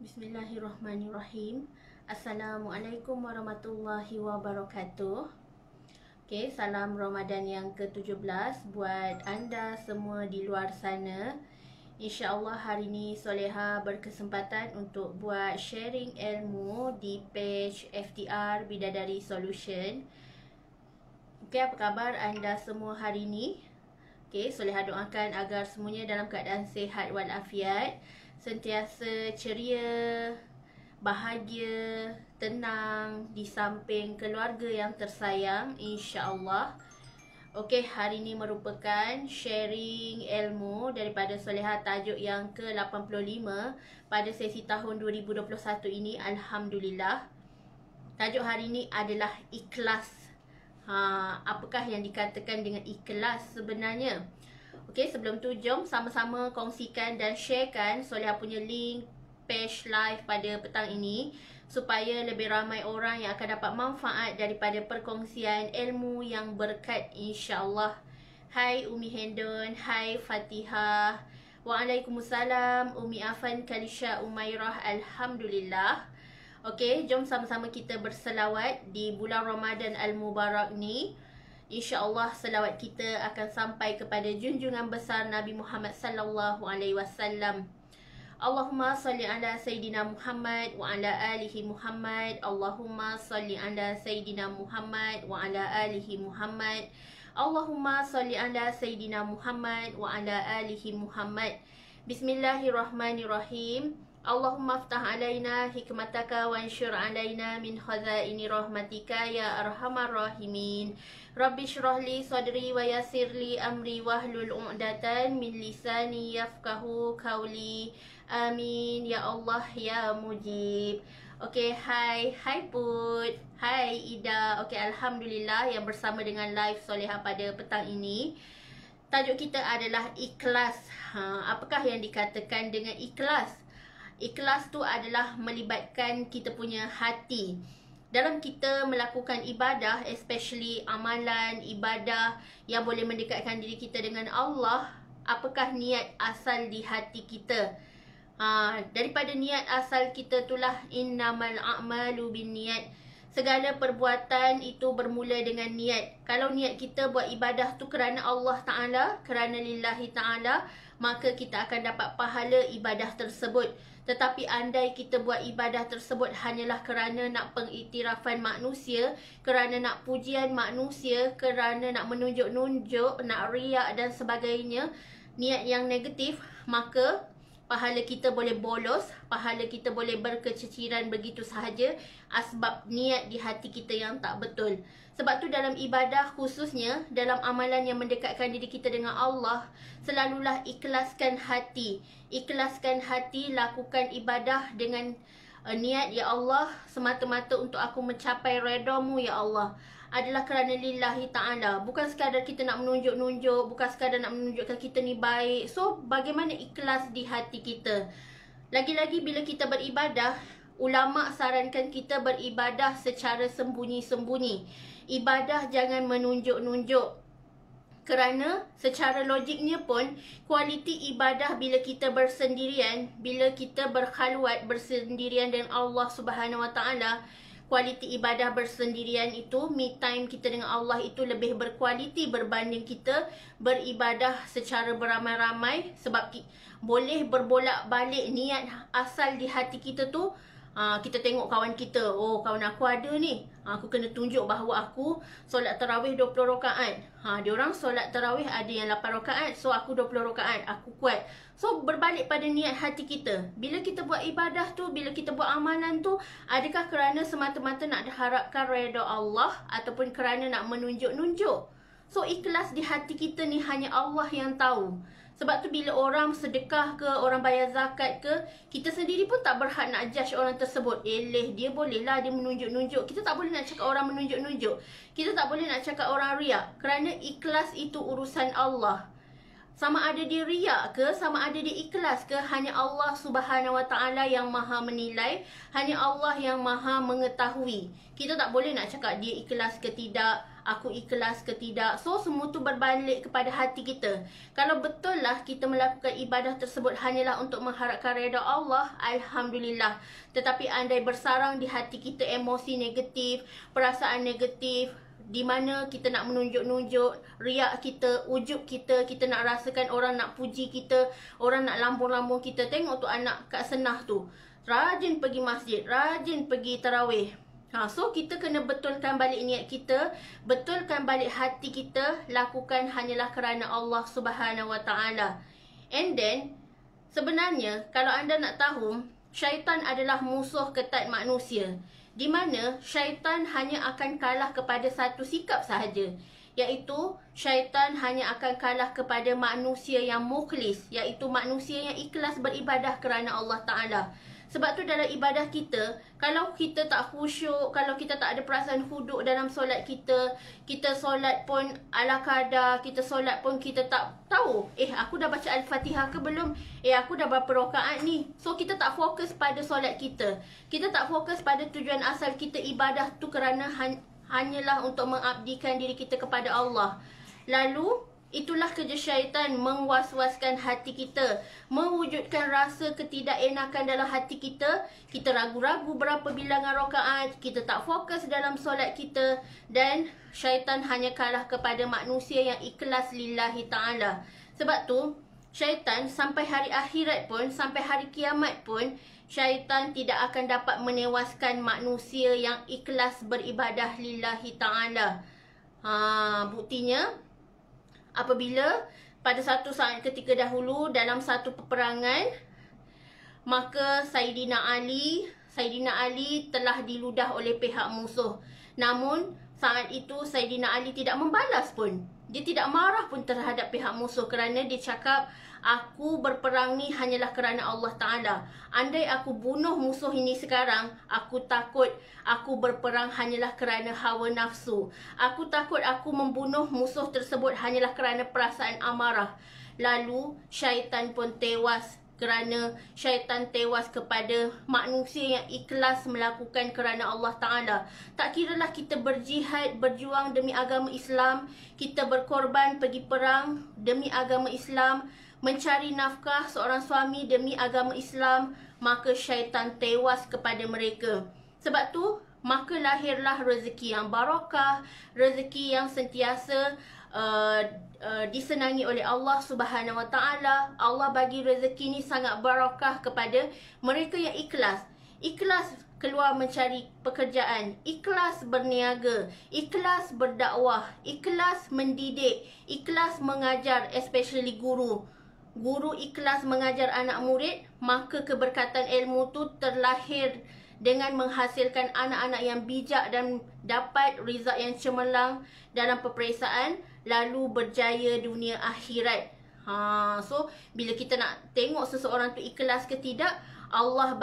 Bismillahirrahmanirrahim. Assalamualaikum warahmatullahi wabarakatuh. Okay, salam Ramadan yang ke-17 buat anda semua di luar sana. InsyaAllah hari ini Soleha berkesempatan untuk buat sharing ilmu di page FTR Bidadari Solution. Okay, apa khabar anda semua hari ini? Okay, Soleha doakan agar semuanya dalam keadaan sihat walafiat, sentiasa ceria, bahagia, tenang di samping keluarga yang tersayang, insya-Allah. Okey, hari ini merupakan sharing ilmu daripada Soleha, tajuk yang ke-85 pada sesi tahun 2021 ini. Alhamdulillah. Tajuk hari ini adalah ikhlas. Apakah yang dikatakan dengan ikhlas sebenarnya? Okey, sebelum tu jom sama-sama kongsikan dan sharekan Soleha punya link page live pada petang ini supaya lebih ramai orang yang akan dapat manfaat daripada perkongsian ilmu yang berkat, insya-Allah. Hai Umi Hendon, hai Fatihah. Waalaikumsalam Umi Afan Kalisha Umairah. Alhamdulillah. Okey, jom sama-sama kita berselawat di bulan Ramadan Al-Mubarak ni. InsyaAllah selawat kita akan sampai kepada junjungan besar Nabi Muhammad sallallahu alaihi wasallam. Allahumma salli ala Sayyidina Muhammad wa ala alihi Muhammad. Allahumma salli ala Sayyidina Muhammad wa ala alihi Muhammad. Allahumma salli ala Sayyidina Muhammad wa ala alihi Muhammad. Bismillahirrahmanirrahim. Allahumma aftah alaina hikmataka wa ansyur alaina min khazaini rahmatika ya arhamar rahimin. Rabbi syrah li sadri wa yassir li amri wahlul 'uqdatan min lisani yafqahu qawli. Amin ya Allah ya mujib. Okey, hai Put, hai Ida. Okey, alhamdulillah yang bersama dengan live Soleha pada petang ini. Tajuk kita adalah ikhlas. Apakah yang dikatakan dengan ikhlas? Ikhlas tu adalah melibatkan kita punya hati. Dalam kita melakukan ibadah, especially amalan, ibadah yang boleh mendekatkan diri kita dengan Allah, apakah niat asal di hati kita? Daripada niat asal kita itulah innamal a'malu binniyat. Segala perbuatan itu bermula dengan niat. Kalau niat kita buat ibadah tu kerana Allah Ta'ala, kerana lillahi ta'ala, maka kita akan dapat pahala ibadah tersebut. Tetapi andai kita buat ibadah tersebut hanyalah kerana nak pengiktirafan manusia, kerana nak pujian manusia, kerana nak menunjuk-nunjuk, nak riak dan sebagainya, niat yang negatif, maka pahala kita boleh bolos, pahala kita boleh berkeciciran begitu sahaja asbab niat di hati kita yang tak betul. Sebab tu dalam ibadah, khususnya dalam amalan yang mendekatkan diri kita dengan Allah, selalulah ikhlaskan hati. Ikhlaskan hati, lakukan ibadah dengan niat, ya Allah, semata-mata untuk aku mencapai redha-Mu, ya Allah. Adalah kerana lillahi ta'ala. Bukan sekadar kita nak menunjuk-nunjuk, bukan sekadar nak menunjukkan kita ni baik. So, bagaimana ikhlas di hati kita? Lagi-lagi bila kita beribadah, ulama sarankan kita beribadah secara sembunyi-sembunyi. Ibadah jangan menunjuk-nunjuk. Kerana secara logiknya pun, kualiti ibadah bila kita bersendirian, bila kita berkhalwat bersendirian dengan Allah Subhanahu Wa Taala, kualiti ibadah bersendirian itu, me time kita dengan Allah itu lebih berkualiti berbanding kita beribadah secara beramai-ramai. Sebab boleh berbolak-balik niat asal di hati kita tu. Kita tengok kawan kita, oh kawan aku ada ni, aku kena tunjuk bahawa aku solat tarawih 20 rakaat. Diorang solat tarawih ada yang 8 rakaat, so aku 20 rakaat, aku kuat. So berbalik pada niat hati kita. Bila kita buat ibadah tu, bila kita buat amalan tu, adakah kerana semata-mata nak diharapkan redha Allah ataupun kerana nak menunjuk-nunjuk? So ikhlas di hati kita ni hanya Allah yang tahu. Sebab tu bila orang sedekah ke, orang bayar zakat ke, kita sendiri pun tak berhak nak judge orang tersebut. Dia bolehlah dia menunjuk-nunjuk. Kita tak boleh nak cakap orang menunjuk-nunjuk. Kita tak boleh nak cakap orang riak. Kerana ikhlas itu urusan Allah. Sama ada dia riak ke, sama ada dia ikhlas ke, hanya Allah Subhanahu Wa Taala yang maha menilai, hanya Allah yang maha mengetahui. Kita tak boleh nak cakap dia ikhlas ke tidak, aku ikhlas ke tidak. So semua tu berbalik kepada hati kita. Kalau betul lah kita melakukan ibadah tersebut hanyalah untuk mengharapkan redha Allah, alhamdulillah. Tetapi andai bersarang di hati kita emosi negatif, perasaan negatif, di mana kita nak menunjuk-nunjuk, riak kita, ujub kita, kita nak rasakan orang nak puji kita, orang nak lambung-lambung kita. Tengok tu anak kat Senah tu, rajin pergi masjid, rajin pergi tarawih. So kita kena betulkan balik niat kita, betulkan balik hati kita, lakukan hanyalah kerana Allah Subhanahu Wa Taala. And then sebenarnya kalau anda nak tahu, syaitan adalah musuh ketat manusia, di mana syaitan hanya akan kalah kepada satu sikap sahaja, iaitu syaitan hanya akan kalah kepada manusia yang mukhlis, iaitu manusia yang ikhlas beribadah kerana Allah Ta'ala. Sebab tu dalam ibadah kita, kalau kita tak khusyuk, kalau kita tak ada perasaan huduk dalam solat kita, kita solat pun ala kadar, kita solat pun kita tak tahu, aku dah baca Al-Fatihah ke belum? Aku dah berapa rakaat ni? So kita tak fokus pada solat kita. Kita tak fokus pada tujuan asal kita ibadah tu kerana hanyalah untuk mengabdikan diri kita kepada Allah. Lalu itulah kerja syaitan, mengwas-waskan hati kita, mewujudkan rasa ketidakenakan dalam hati kita. Kita ragu-ragu berapa bilangan rakaat, kita tak fokus dalam solat kita, dan syaitan hanya kalah kepada manusia yang ikhlas lillahi ta'ala. Sebab tu syaitan sampai hari akhirat pun, sampai hari kiamat pun, syaitan tidak akan dapat menewaskan manusia yang ikhlas beribadah lillahi ta'ala. Buktinya, apabila pada satu saat ketika dahulu dalam satu peperangan, maka Saidina Ali telah diludah oleh pihak musuh. Namun saat itu Saidina Ali tidak membalas pun. Dia tidak marah pun terhadap pihak musuh kerana dia cakap, aku berperang ni hanyalah kerana Allah Ta'ala. Andai aku bunuh musuh ini sekarang, aku takut aku berperang hanyalah kerana hawa nafsu. Aku takut aku membunuh musuh tersebut hanyalah kerana perasaan amarah. Lalu syaitan pun tewas kerana syaitan tewas kepada manusia yang ikhlas melakukan kerana Allah Ta'ala. Tak kiralah kita berjihad, berjuang demi agama Islam, kita berkorban pergi perang demi agama Islam, mencari nafkah seorang suami demi agama Islam, maka syaitan tewas kepada mereka. Sebab tu, maka lahirlah rezeki yang barakah, rezeki yang sentiasa disenangi oleh Allah Subhanahu Wa Taala. Allah bagi rezeki ni sangat barakah kepada mereka yang ikhlas. Ikhlas keluar mencari pekerjaan, ikhlas berniaga, ikhlas berdakwah, ikhlas mendidik, ikhlas mengajar, especially guru. Guru ikhlas mengajar anak murid, maka keberkatan ilmu tu terlahir dengan menghasilkan anak-anak yang bijak dan dapat rizal yang cemerlang dalam peperiksaan, lalu berjaya dunia akhirat. So bila kita nak tengok seseorang tu ikhlas ke tidak, Allah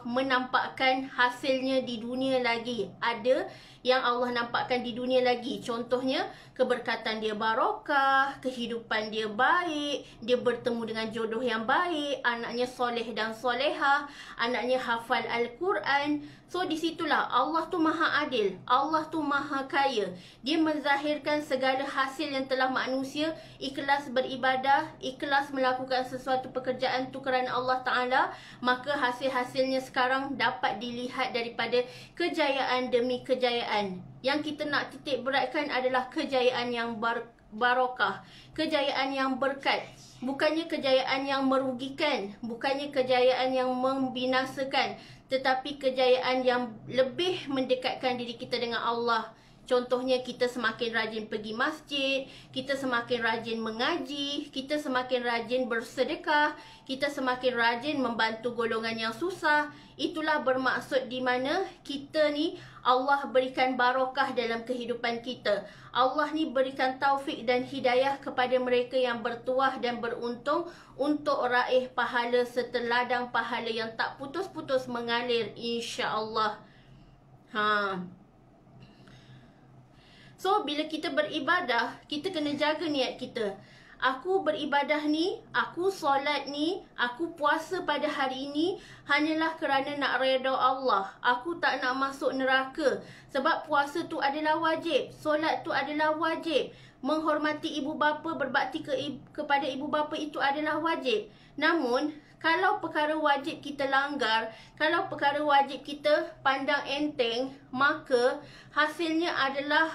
menampakkan hasilnya di dunia lagi. Ada yang Allah nampakkan di dunia lagi. Contohnya, keberkatan dia barakah, kehidupan dia baik, dia bertemu dengan jodoh yang baik, anaknya soleh dan solehah, anaknya hafal Al-Quran. So disitulah Allah tu maha adil, Allah tu maha kaya. Dia menzahirkan segala hasil yang telah manusia ikhlas beribadah, ikhlas melakukan sesuatu pekerjaan tu kerana Allah Ta'ala, maka hasil-hasilnya sekarang dapat dilihat daripada kejayaan demi kejayaan. Yang kita nak titik beratkan adalah kejayaan yang barakah, kejayaan yang berkat. Bukannya kejayaan yang merugikan, bukannya kejayaan yang membinasakan, tetapi kejayaan yang lebih mendekatkan diri kita dengan Allah. Contohnya, kita semakin rajin pergi masjid, kita semakin rajin mengaji, kita semakin rajin bersedekah, kita semakin rajin membantu golongan yang susah. Itulah bermaksud di mana kita ni Allah berikan barakah dalam kehidupan kita. Allah ni berikan taufik dan hidayah kepada mereka yang bertuah dan beruntung untuk raih pahala seteladang pahala yang tak putus-putus mengalir, insya-Allah. So, bila kita beribadah, kita kena jaga niat kita. aku beribadah ni, aku solat ni, aku puasa pada hari ini hanyalah kerana nak redha Allah. Aku tak nak masuk neraka. Sebab puasa tu adalah wajib, solat tu adalah wajib, menghormati ibu bapa, berbakti kepada ibu bapa itu adalah wajib. Namun kalau perkara wajib kita langgar, kalau perkara wajib kita pandang enteng, maka hasilnya adalah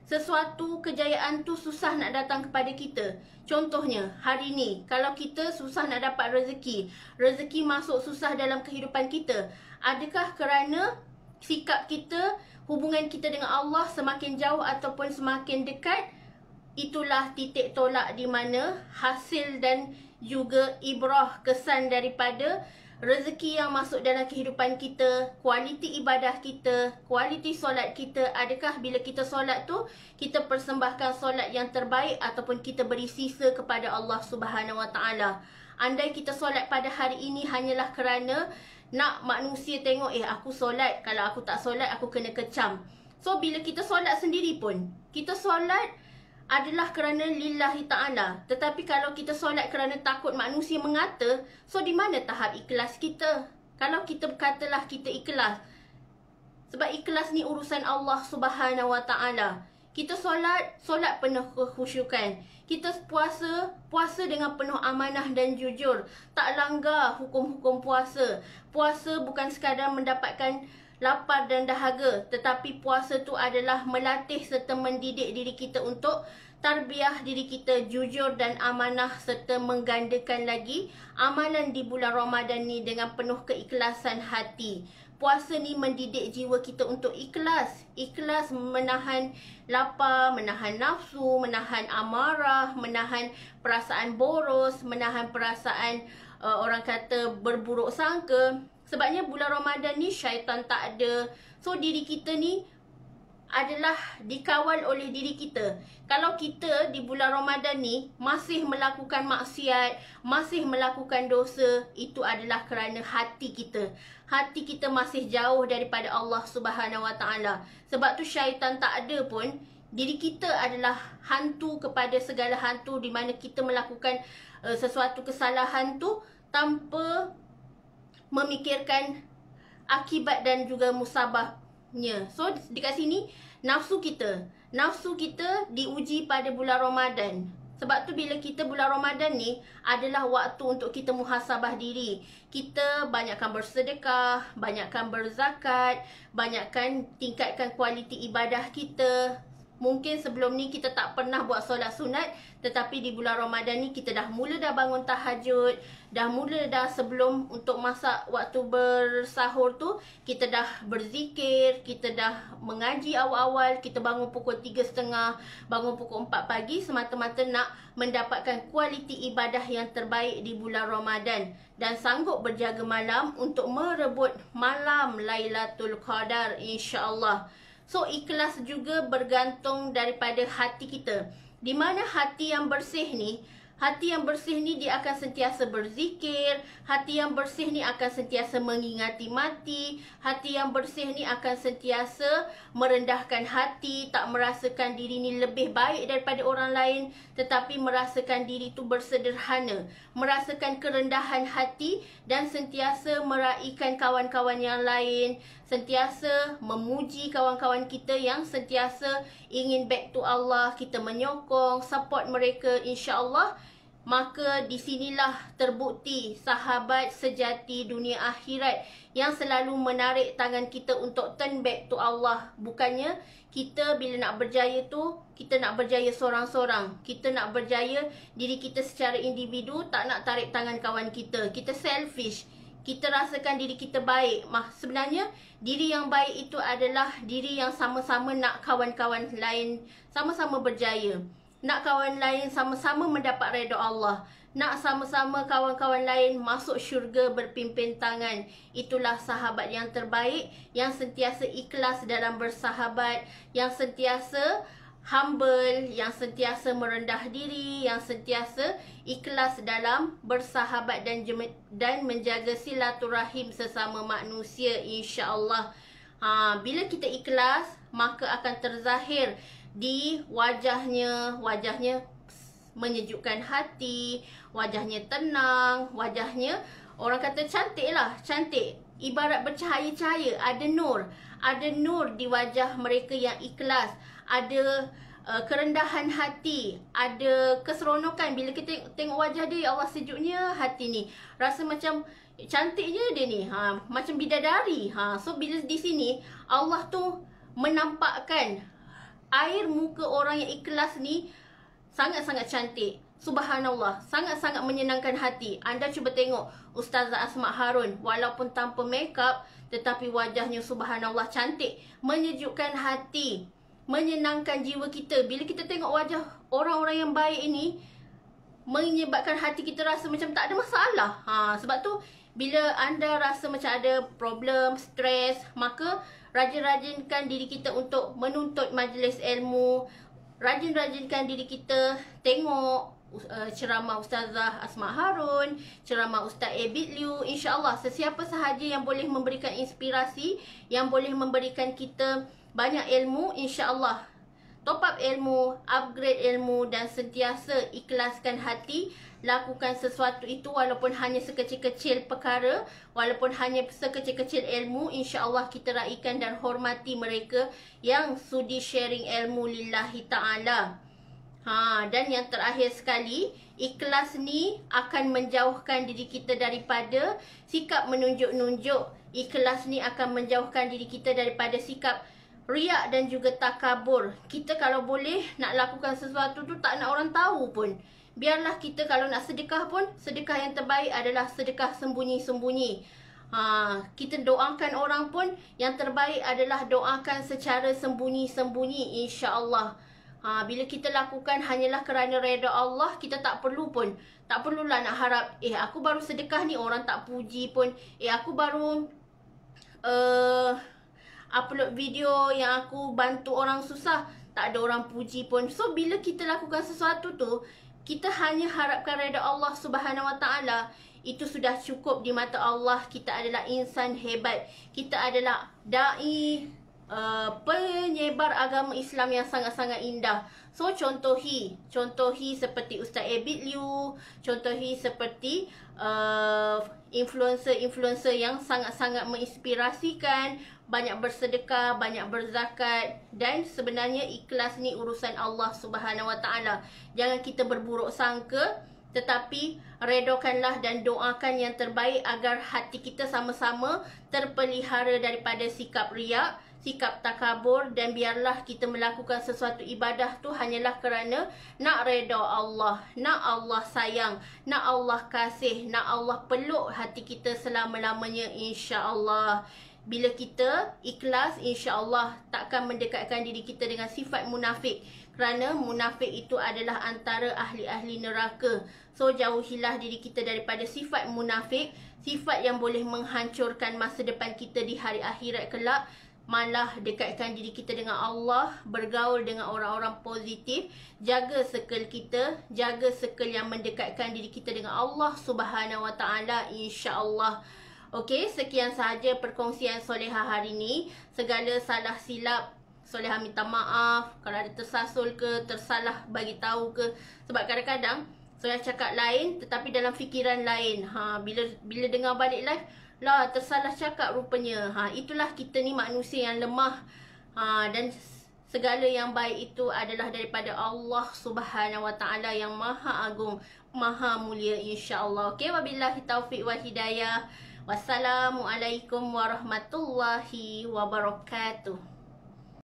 sesuatu kejayaan tu susah nak datang kepada kita. Contohnya, hari ni kalau kita susah nak dapat rezeki, rezeki masuk susah dalam kehidupan kita, adakah kerana sikap kita, hubungan kita dengan Allah semakin jauh ataupun semakin dekat? Itulah titik tolak di mana hasil dan juga ibrah kesan daripada rezeki yang masuk dalam kehidupan kita, kualiti ibadah kita, kualiti solat kita. Adakah bila kita solat tu, kita persembahkan solat yang terbaik ataupun kita beri sisa kepada Allah Subhanahu Wa Taala? Andai kita solat pada hari ini hanyalah kerana nak manusia tengok, aku solat, kalau aku tak solat aku kena kecam. So bila kita solat sendiri pun, kita solat adalah kerana lillahi ta'ala. Tetapi kalau kita solat kerana takut manusia mengata, so di mana tahap ikhlas kita? Kalau kita katalah kita ikhlas, sebab ikhlas ni urusan Allah Subhanahu Wa Taala. Kita solat, solat penuh kekhusyukan. Kita puasa, puasa dengan penuh amanah dan jujur. Tak langgar hukum-hukum puasa. Puasa bukan sekadar mendapatkan lapar dan dahaga, tetapi puasa tu adalah melatih serta mendidik diri kita untuk tarbiyah diri kita jujur dan amanah, serta menggandakan lagi amalan di bulan Ramadan ni dengan penuh keikhlasan hati. Puasa ni mendidik jiwa kita untuk ikhlas. Ikhlas menahan lapar, menahan nafsu, menahan amarah, menahan perasaan boros, menahan perasaan orang kata berburuk sangka. Sebabnya bulan Ramadan ni syaitan tak ada. So diri kita ni adalah dikawal oleh diri kita. Kalau kita di bulan Ramadan ni masih melakukan maksiat, masih melakukan dosa, itu adalah kerana hati kita. Hati kita masih jauh daripada Allah Subhanahu Wa Taala. Sebab tu syaitan tak ada pun, diri kita adalah hantu kepada segala hantu, di mana kita melakukan sesuatu kesalahan tu tanpa memikirkan akibat dan juga musabahnya. So dekat sini nafsu kita diuji pada bulan Ramadan. Sebab tu bila kita bulan Ramadan ni adalah waktu untuk kita muhasabah diri. Kita banyakkan bersedekah, banyakkan berzakat, banyakkan tingkatkan kualiti ibadah kita. Mungkin sebelum ni kita tak pernah buat solat sunat, tetapi di bulan Ramadan ni kita dah bangun tahajud, dah sebelum untuk masak waktu bersahur tu, kita dah berzikir, kita dah mengaji awal-awal, kita bangun pukul 3.30, bangun pukul 4 pagi semata-mata nak mendapatkan kualiti ibadah yang terbaik di bulan Ramadan, dan sanggup berjaga malam untuk merebut malam Lailatul Qadar, insya-Allah. So ikhlas juga bergantung daripada hati kita. Di mana hati yang bersih ni, dia akan sentiasa berzikir. Hati yang bersih ni akan sentiasa mengingati mati. Hati yang bersih ni akan sentiasa merendahkan hati, tak merasakan diri ni lebih baik daripada orang lain, tetapi merasakan diri tu bersederhana, merasakan kerendahan hati, dan sentiasa meraihkan kawan-kawan yang lain, sentiasa memuji kawan-kawan kita yang sentiasa ingin back to Allah. Kita menyokong, support mereka, insya-Allah. Maka di sinilah terbukti sahabat sejati dunia akhirat yang selalu menarik tangan kita untuk turn back to Allah. Bukannya kita bila nak berjaya tu, kita nak berjaya sorang-sorang. Kita nak berjaya diri kita secara individu, tak nak tarik tangan kawan kita. Kita selfish. Kita rasakan diri kita baik. Sebenarnya diri yang baik itu adalah diri yang sama-sama nak kawan-kawan lain sama-sama berjaya. Nak kawan lain sama-sama mendapat redha Allah. Nak sama-sama kawan-kawan lain masuk syurga berpimpin tangan. Itulah sahabat yang terbaik, yang sentiasa ikhlas dalam bersahabat, yang sentiasa humble, yang sentiasa merendah diri, yang sentiasa ikhlas dalam bersahabat dan menjaga silaturahim sesama manusia, insya-Allah. Bila kita ikhlas, maka akan terzahir di wajahnya menyejukkan hati, wajahnya tenang, wajahnya orang kata cantik lah, cantik. Ibarat bercahaya-cahaya, ada nur di wajah mereka yang ikhlas, ada kerendahan hati, ada keseronokan. Bila kita tengok wajah dia, ya Allah sejuknya hati ni, rasa macam cantiknya dia ni, macam bidadari. So bila di sini Allah tu menampakkan air muka orang yang ikhlas ni sangat-sangat cantik. Subhanallah, sangat-sangat menyenangkan hati. Anda cuba tengok Ustazah Asma Harun, walaupun tanpa makeup, tetapi wajahnya subhanallah cantik, menyejukkan hati, menyenangkan jiwa kita. Bila kita tengok wajah orang-orang yang baik ini, menyebabkan hati kita rasa macam tak ada masalah. Sebab tu bila anda rasa macam ada problem, stres, maka rajin-rajinkan diri kita untuk menuntut majlis ilmu. Rajin-rajinkan diri kita tengok ceramah Ustazah Asma Harun, ceramah Ustaz Abid Liu. InsyaAllah sesiapa sahaja yang boleh memberikan inspirasi, yang boleh memberikan kita banyak ilmu, InsyaAllah top up ilmu, upgrade ilmu, dan sentiasa ikhlaskan hati. Lakukan sesuatu itu walaupun hanya sekecil-kecil perkara, walaupun hanya sekecil-kecil ilmu. InsyaAllah kita raikan dan hormati mereka yang sudi sharing ilmu lillahi ta'ala. Dan yang terakhir sekali, ikhlas ni akan menjauhkan diri kita daripada sikap menunjuk-nunjuk. Ikhlas ni akan menjauhkan diri kita daripada sikap riak dan juga takabur. Kita kalau boleh nak lakukan sesuatu tu tak nak orang tahu pun. Biarlah kita kalau nak sedekah pun, sedekah yang terbaik adalah sedekah sembunyi-sembunyi. Kita doakan orang pun, yang terbaik adalah doakan secara sembunyi-sembunyi, insya-Allah. Bila kita lakukan hanyalah kerana redha Allah, kita tak perlulah nak harap, aku baru sedekah ni orang tak puji pun. Aku baru upload video yang aku bantu orang susah, tak ada orang puji pun. So bila kita lakukan sesuatu tu, kita hanya harapkan redha Allah Subhanahu Wa Taala, itu sudah cukup di mata Allah. Kita adalah insan hebat. Kita adalah dai, penyebar agama Islam yang sangat-sangat indah. So contohi seperti Ustaz Abid Liu, contohi seperti influencer-influencer yang sangat-sangat menginspirasikan, banyak bersedekah, banyak berzakat. Dan sebenarnya ikhlas ni urusan Allah Subhanahu Wa Taala. Jangan kita berburuk sangka, tetapi redokanlah dan doakan yang terbaik agar hati kita sama-sama terpelihara daripada sikap riak, sikap takabur. Dan biarlah kita melakukan sesuatu ibadah tu hanyalah kerana nak redha Allah, nak Allah sayang, nak Allah kasih, nak Allah peluk hati kita selama-lamanya, insya-Allah. Bila kita ikhlas, insya-Allah takkan mendekatkan diri kita dengan sifat munafik. Kerana munafik itu adalah antara ahli-ahli neraka. So jauhilah diri kita daripada sifat munafik, sifat yang boleh menghancurkan masa depan kita di hari akhirat kelak. Malah dekatkan diri kita dengan Allah, bergaul dengan orang-orang positif, jaga circle kita, jaga circle yang mendekatkan diri kita dengan Allah Subhanahu Wa Taala, insya-Allah. Okey, sekian sahaja perkongsian Solehah hari ini. Segala salah silap, Solehah minta maaf. Kalau ada tersasul ke, tersalah bagi tahu ke. Sebab kadang-kadang Solehah cakap lain tetapi dalam fikiran lain. Bila dengar balik live, lah tersalah cakap rupanya. Itulah kita ni manusia yang lemah. Dan segala yang baik itu adalah daripada Allah Subhanahu Wa Taala yang Maha Agung, Maha Mulia, insya-Allah. Okey, wabillahi taufiq wal hidayah. Wassalamualaikum warahmatullahi wabarakatuh.